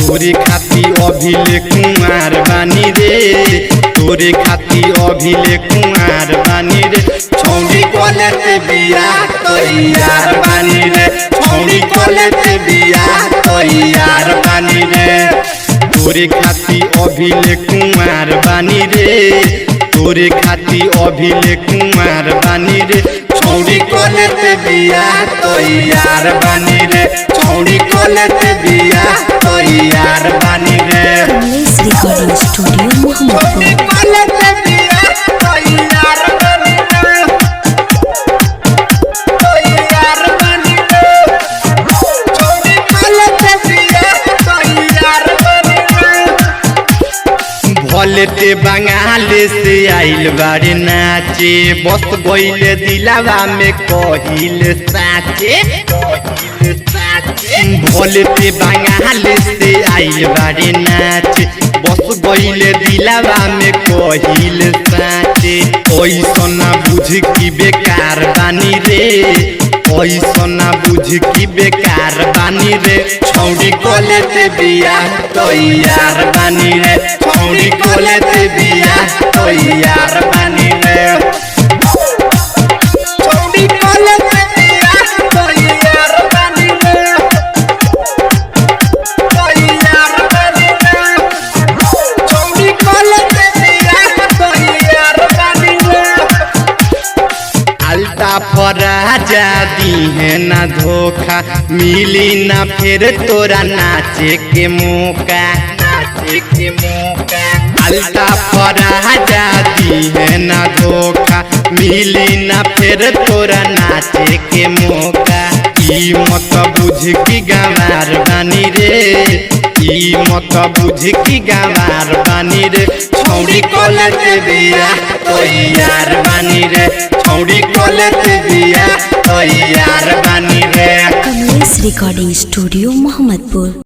तोरे खाती अभिले कुंवार बानी रे, तोरे खाती अभिले कुंवार बानी रे। छौड़ी कलेते बिया तैयार बानी रे, छौड़ी कलेते बिया तैयार बानी रे। तोरे खाती अभिले कुंवार बानी रे, तोरे खाती अभिले कुंवार बानी रे। छौड़ी कलेते बिया तैयार बानी रे, छौड़ी कलेते बिया तैयार बानी रे। Kamlesh recording studio Mohammadpur. भलेते बंगाल से आइल बारे नाचे, बस गइले दिलावा में कहिल साचे। भलेते बंगाल से आइल बारे नाचे, बस गइले दिलावा में कहिल साचे। ऐसना बुझ की बेकार बानी रे, ऐसना बुझ की बेकार बानी रे। छौड़ी कलेते बिया तैयार बानी रे, छौड़ी कलेते बिया तैयार बानी रे। छौड़ी कलेते बिया तैयार बानी रे, तैयार बानी रे। छौड़ी कलेते बिया तैयार बानी रे। अल्टा फराजा दी है ना धोखा, मिली ना फिर तोरा नाचे के मौका, नाचे के मौका। अल्टा फराजा दी है ना धोखा, मिली ना फिर तोरा नाचे के मौका। ई मत बुझ की गंवार बानी रे, ई मत बुझ की गंवार बानी रे। छौड़ी कलेते बिया तैयार बानी रे, छौड़ी कलेते बिया तैयार बानी रे। Kamlesh recording studio Mohammadpur.